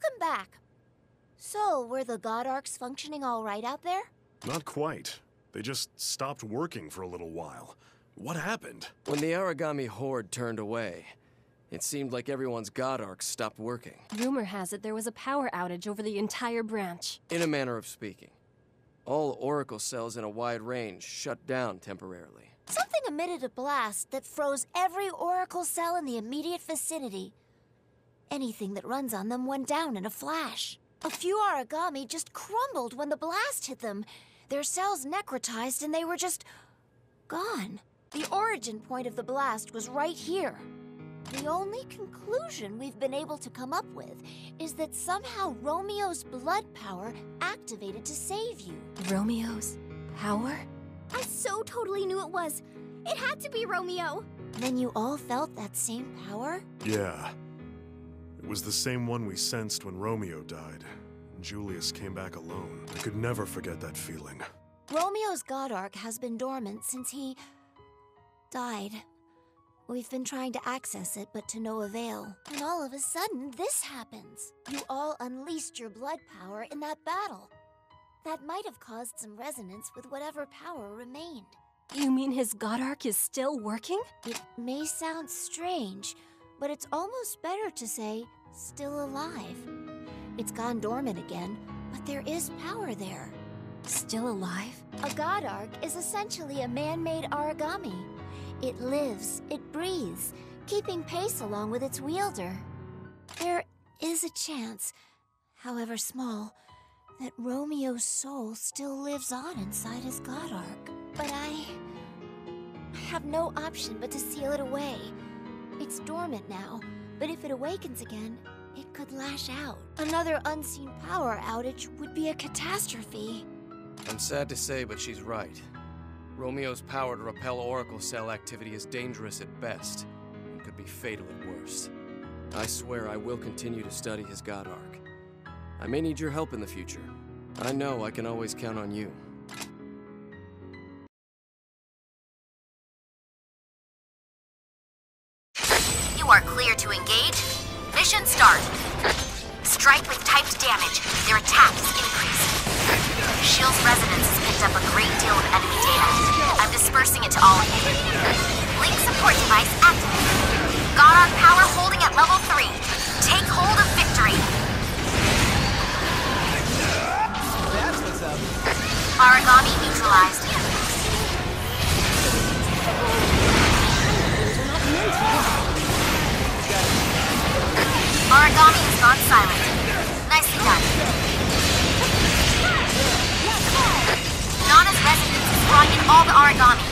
Welcome back. So, were the God Arcs functioning all right out there? Not quite. They just stopped working for a little while. What happened? When the Aragami horde turned away, it seemed like everyone's God Arcs stopped working. Rumor has it there was a power outage over the entire branch. In a manner of speaking. All Oracle cells in a wide range shut down temporarily. Something emitted a blast that froze every Oracle cell in the immediate vicinity. Anything that runs on them went down in a flash. A few Aragami just crumbled when the blast hit them. Their cells necrotized and they were just gone. The origin point of the blast was right here. The only conclusion we've been able to come up with is that somehow Romeo's blood power activated to save you. Romeo's power? I so totally knew it was. It had to be Romeo. Then you all felt that same power? Yeah. It was the same one we sensed when Romeo died. Julius came back alone. I could never forget that feeling. Romeo's God Arc has been dormant since he died. We've been trying to access it, but to no avail. And all of a sudden, this happens. You all unleashed your blood power in that battle. That might have caused some resonance with whatever power remained. You mean his God Arc is still working? It may sound strange, but it's almost better to say, still alive. It's gone dormant again, but there is power there. Still alive? A God Arc is essentially a man-made Aragami. It lives, it breathes, keeping pace along with its wielder. There is a chance, however small, that Romeo's soul still lives on inside his God Arc. But I have no option but to seal it away. It's dormant now, but if it awakens again, it could lash out. Another unseen power outage would be a catastrophe. I'm sad to say, but she's right. Romeo's power to repel Oracle cell activity is dangerous at best, and could be fatal at worst. I swear I will continue to study his God Arc. I may need your help in the future. I know I can always count on you. You are clear to engage. Mission start. Strike with typed damage. Their attack is increased. Shield's resonance has picked up a great deal of enemy data. I'm dispersing it to all of you. Link support device activated. God Arc power holding at level 3. Take hold of victory. That's what's up. Aragami neutralized. Aragami has gone silent. Nicely done. Nana's resonance is drawing in all the Aragami.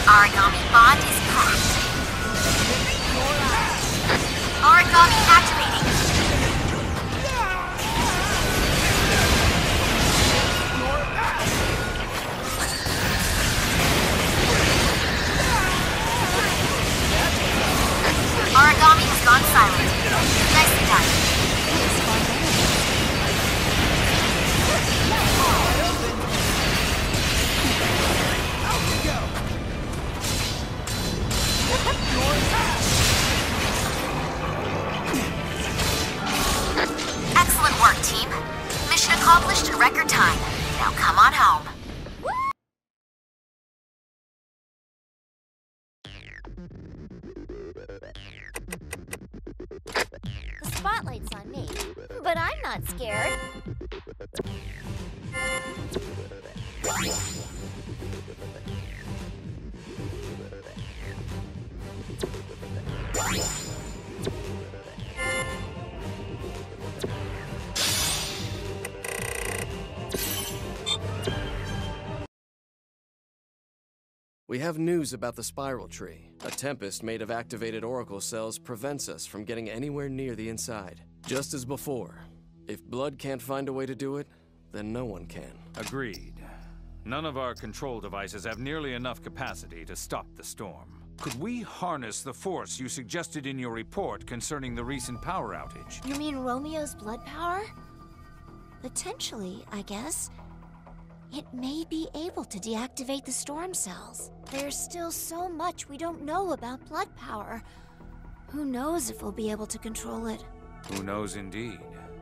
Aragami bond is cracked. Aragami activating. Aragami has gone silent. Nicely done. Excellent work, team. Mission accomplished in record time. Now come on home. The spotlight's on me, but I'm not scared. We have news about the Spiral Tree. A tempest made of activated Oracle cells prevents us from getting anywhere near the inside. Just as before, if Blood can't find a way to do it, then no one can. Agreed. None of our control devices have nearly enough capacity to stop the storm. Could we harness the force you suggested in your report concerning the recent power outage? You mean Romeo's blood power? Potentially, I guess. It may be able to deactivate the storm cells. There's still so much we don't know about blood power. Who knows if we'll be able to control it? Who knows indeed.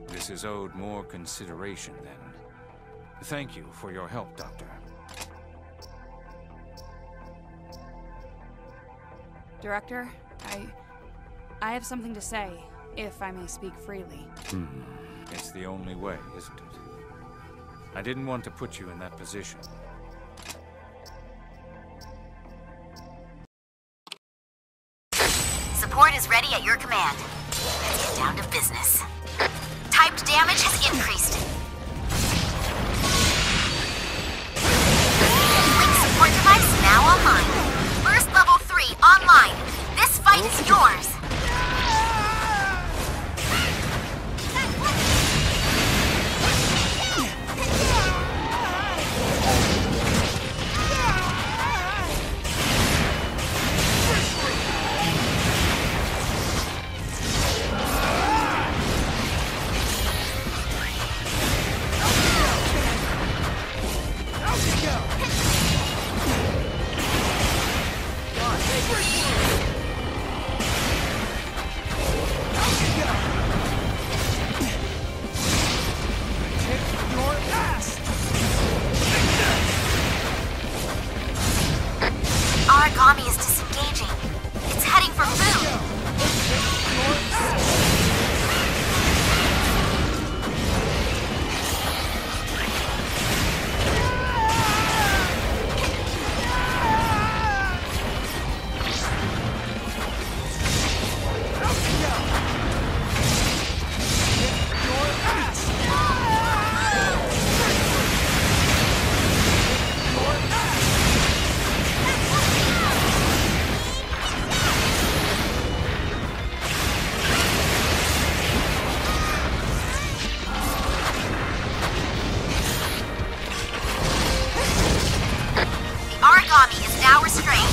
This is owed more consideration then. Thank you for your help, Doctor. Director, I have something to say, if I may speak freely. It's the only way, isn't it? I didn't want to put you in that position. Support is ready at your command. Let's get down to business. Typed damage has increased. Link support device now online. Burst level 3 online. This fight is yours. Origami is disengaging. It's heading for food. Origami is now restrained.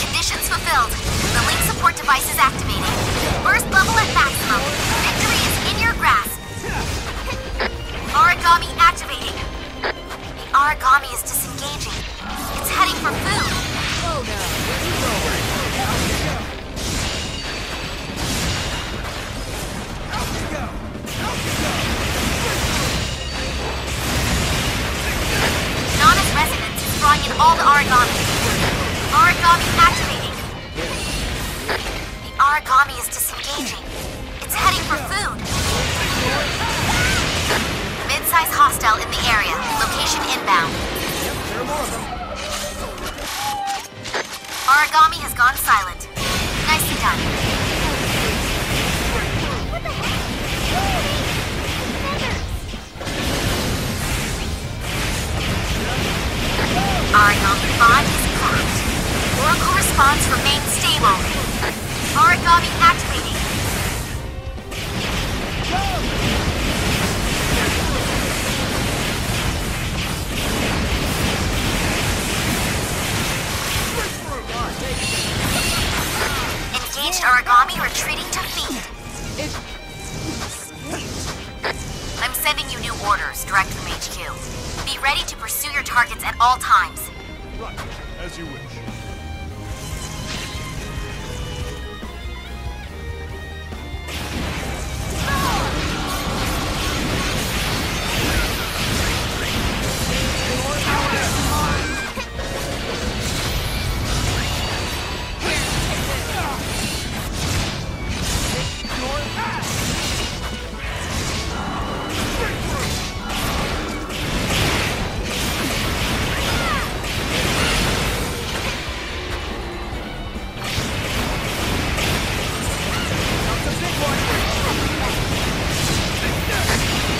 Conditions fulfilled. The link support device is activated. Burst level at maximum. Victory is in your grasp. Origami activating. Origami is disengaging. It's heading for food. Oh, no. Where you going? Out you go. Out you go. Nana's resonance is drawing in all the origami. Origami activating. The origami is disengaging. It's heading for food. Mid-size hostile in the area. Location inbound. Yep, there are more of them. Origami has gone silent. Nicely done. What the heck? Origami bond is cracked. Oracle response remains stable. Origami activating. Engaged origami retreating to feed. I'm sending you new orders direct from HQ. Be ready to pursue your targets at all times. Right, as you wish.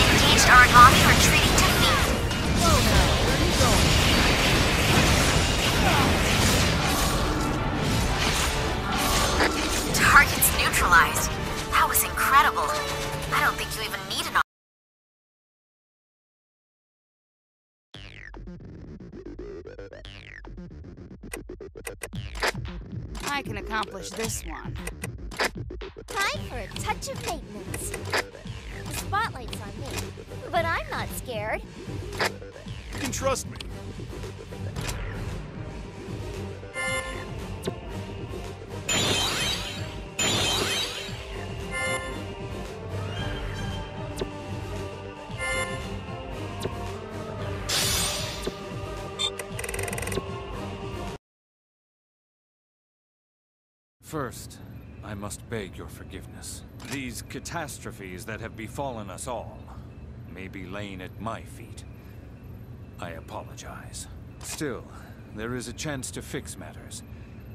Engaged origami retreating to feed. Oh, no. Where you going? Targets neutralized. That was incredible. I don't think you even need an I can accomplish this one. Time for a touch of maintenance. The spotlight's on me, but I'm not scared. You can trust me. First, I must beg your forgiveness. These catastrophes that have befallen us all may be laying at my feet. I apologize. Still, there is a chance to fix matters.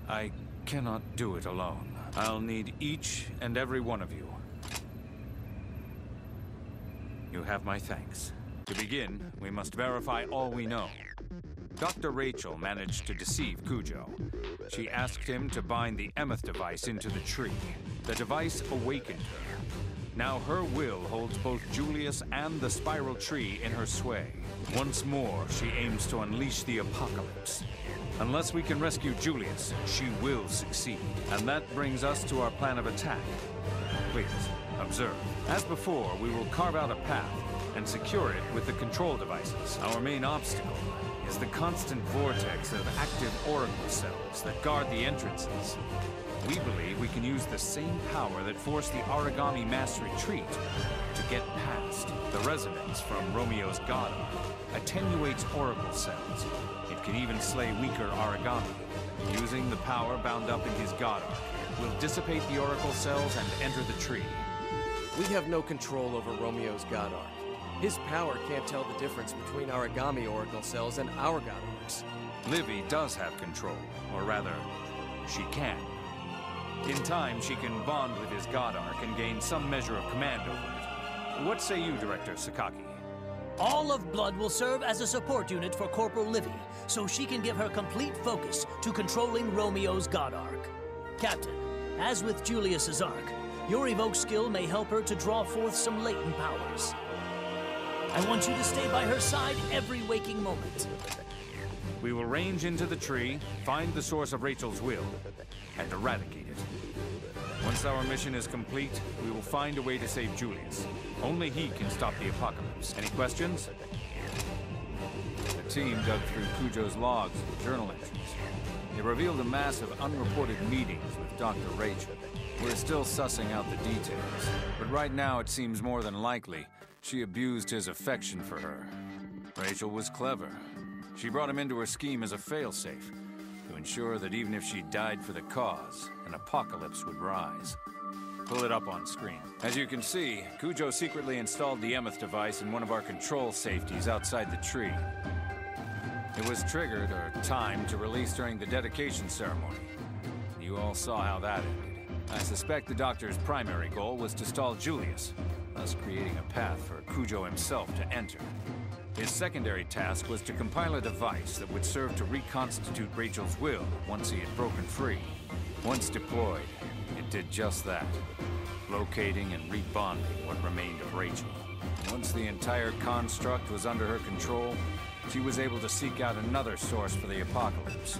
I cannot do it alone. I'll need each and every one of you. You have my thanks. To begin, we must verify all we know. Dr. Rachel managed to deceive Cujo. She asked him to bind the Emeth device into the tree. The device awakened her. Now her will holds both Julius and the spiral tree in her sway. Once more, she aims to unleash the apocalypse. Unless we can rescue Julius, she will succeed. And that brings us to our plan of attack. Please, observe. As before, we will carve out a path and secure it with the control devices. Our main obstacle is the constant vortex of active oracle cells that guard the entrances. We believe we can use the same power that forced the Origami mass retreat to get past. The resonance from Romeo's God Arc attenuates oracle cells. It can even slay weaker Origami. Using the power bound up in his God Arc, we'll dissipate the oracle cells and enter the tree. We have no control over Romeo's God Arc. His power can't tell the difference between Origami oracle cells and our God Arcs. Livy does have control, or rather, she can. In time, she can bond with his God Arc and gain some measure of command over it. What say you, Director Sakaki? All of Blood will serve as a support unit for Corporal Livy, so she can give her complete focus to controlling Romeo's God Arc. Captain, as with Julius's Arc, your evoke skill may help her to draw forth some latent powers. I want you to stay by her side every waking moment. We will range into the tree, find the source of Rachel's will, and eradicate it. Once our mission is complete, we will find a way to save Julius. Only he can stop the apocalypse. Any questions? The team dug through Cujo's logs and journal entries. They revealed a mass of unreported meetings with Dr. Rachel. We're still sussing out the details, but right now it seems more than likely she abused his affection for her. Rachel was clever. She brought him into her scheme as a failsafe, to ensure that even if she died for the cause, an apocalypse would rise. Pull it up on screen. As you can see, Cujo secretly installed the Emeth device in one of our control safeties outside the tree. It was triggered, or timed, to release during the dedication ceremony. You all saw how that ended. I suspect the Doctor's primary goal was to stall Julius, thus creating a path for Cujo himself to enter. His secondary task was to compile a device that would serve to reconstitute Rachel's will once he had broken free. Once deployed, it did just that, locating and rebonding what remained of Rachel. Once the entire construct was under her control, she was able to seek out another source for the apocalypse.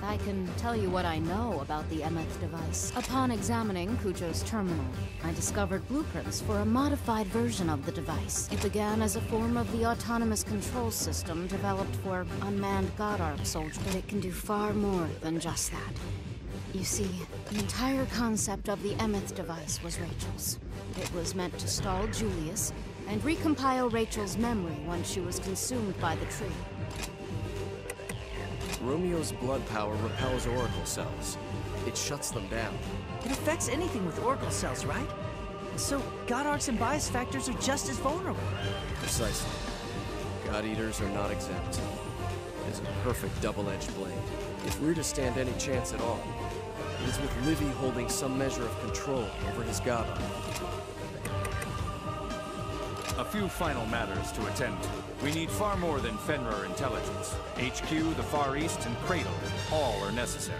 I can tell you what I know about the Emeth device. Upon examining Cujo's terminal, I discovered blueprints for a modified version of the device. It began as a form of the autonomous control system developed for unmanned God Arc soldiers, but it can do far more than just that. You see, the entire concept of the Emeth device was Rachel's. It was meant to stall Julius and recompile Rachel's memory once she was consumed by the tree. Romeo's blood power repels oracle cells. It shuts them down. It affects anything with oracle cells, right? So God Arcs and bias factors are just as vulnerable. Precisely. God Eaters are not exempt. It is a perfect double-edged blade. If we're to stand any chance at all, it is with Livy holding some measure of control over his God Arc. A few final matters to attend to. We need far more than Fenrir intelligence. HQ, the Far East, and Cradle, all are necessary.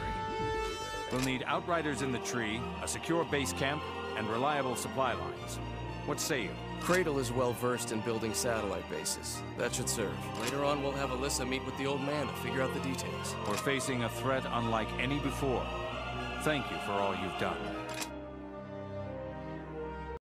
We'll need outriders in the tree, a secure base camp, and reliable supply lines. What say you? Cradle is well versed in building satellite bases. That should serve. Later on, we'll have Alyssa meet with the old man to figure out the details. We're facing a threat unlike any before. Thank you for all you've done.